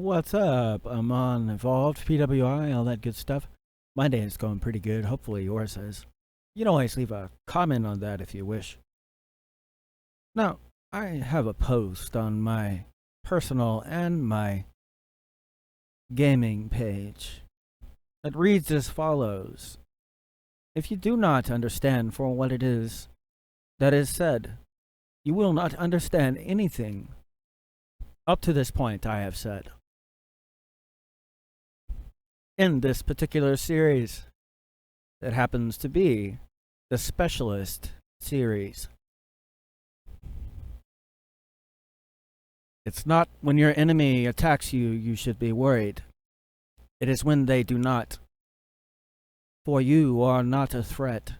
What's up? I'm on Evolved, PWI, all that good stuff. My day is going pretty good. Hopefully yours is. You can always leave a comment on that if you wish. Now, I have a post on my personal and my gaming page that reads as follows. If you do not understand for what it is that is said, you will not understand anything up to this point I have said. In this particular series, that happens to be the Specialist series. It's not when your enemy attacks you, you should be worried. It is when they do not. For you are not a threat.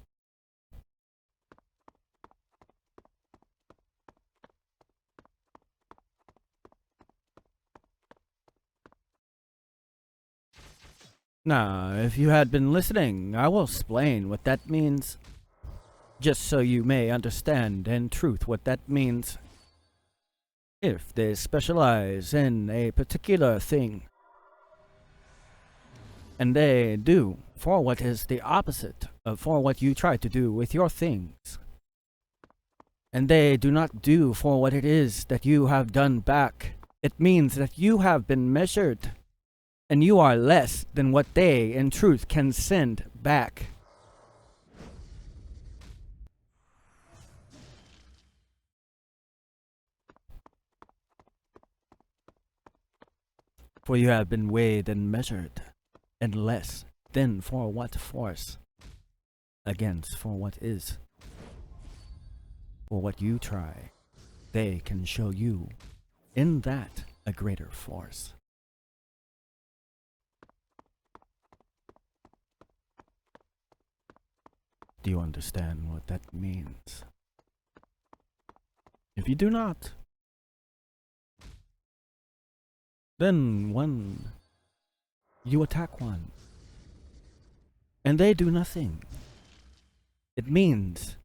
Now, if you had been listening, I will explain what that means, just so you may understand in truth what that means. If they specialize in a particular thing, and they do for what is the opposite of for what you try to do with your things, and they do not do for what it is that you have done back, it means that you have been measured, and you are less than what they, in truth, can send back. For you have been weighed and measured, and less than for what force, against for what is. For what you try, they can show you, in that, a greater force. Do you understand what that means? If you do not, then when you attack one, and they do nothing, it means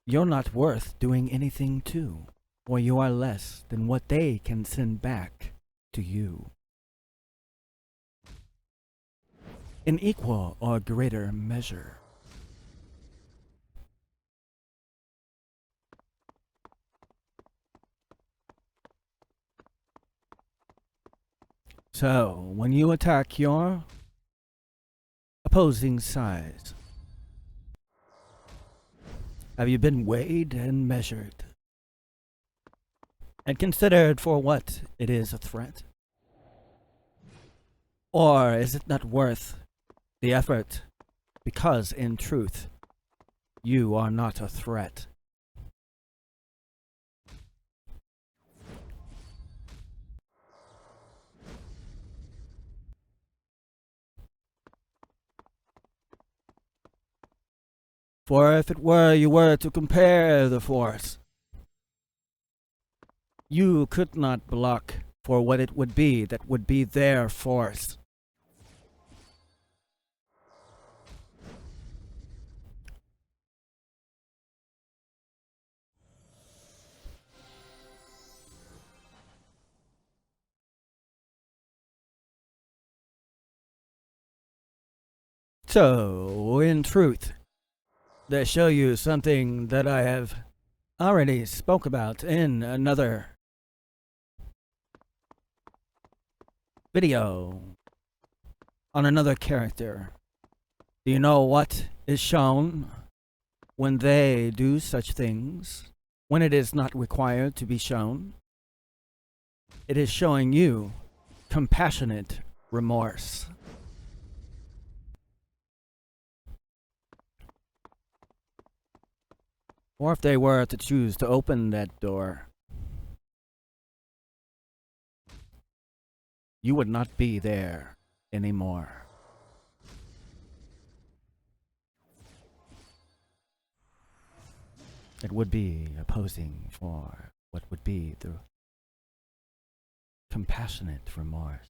you're not worth doing anything to, or you are less than what they can send back to you. In equal or greater measure. So, when you attack your opposing side, have you been weighed and measured and considered for what it is a threat? Or is it not worth the effort because, in truth, you are not a threat? For if it were you were to compare the force, you could not block for what it would be that would be their force. So, in truth, they show you something that I have already spoke about in another video on another character. Do you know what is shown when they do such things, when it is not required to be shown? It is showing you compassionate remorse. Or if they were to choose to open that door, you would not be there anymore. It would be opposing for what would be the compassionate remorse.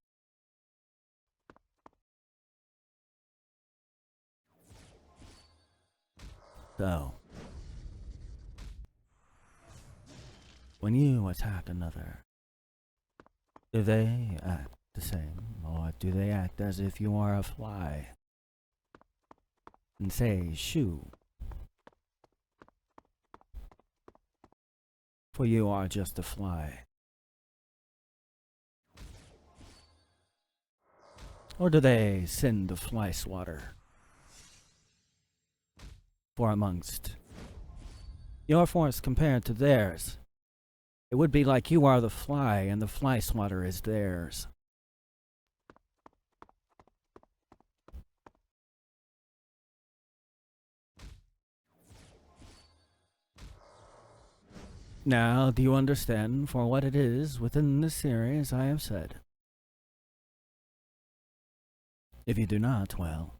So, when you attack another, Do they act the same, or do they act as if you are a fly? And say, shoo. For you are just a fly. Or do they send the fly swatter? For amongst your force compared to theirs, it would be like you are the fly and the fly swatter is theirs. Now, do you understand for what it is within this series I have said? If you do not, well,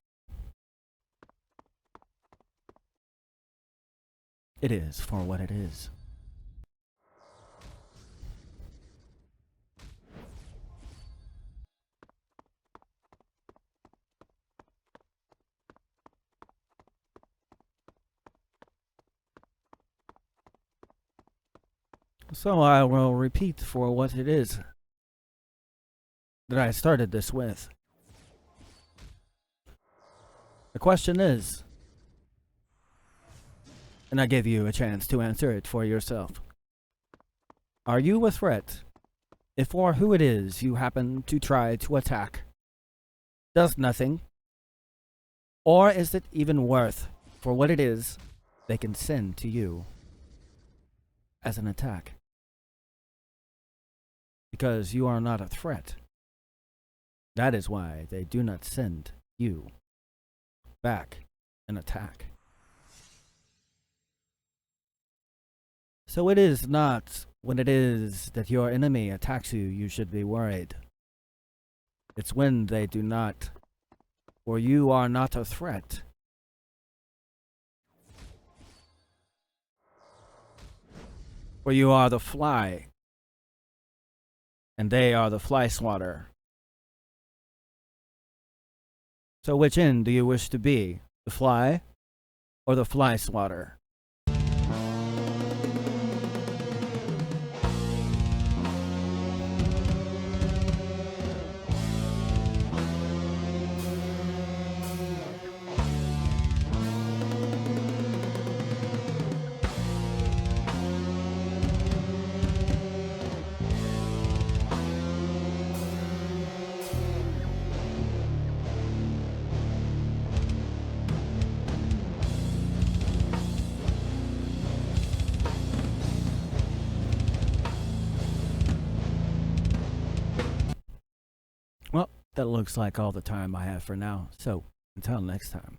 it is for what it is. So I will repeat for what it is that I started this with. The question is, and I give you a chance to answer it for yourself. Are you a threat if or who it is you happen to try to attack does nothing? Or is it even worth for what it is they can send to you as an attack? Because you are not a threat. That is why they do not send you back an attack. So it is not when it is that your enemy attacks you, you should be worried. It's when they do not, or you are not a threat. Or you are the fly, and they are the fly swatter. So which end do you wish to be, the fly or the fly swatter? Well, that looks like all the time I have for now, so until next time.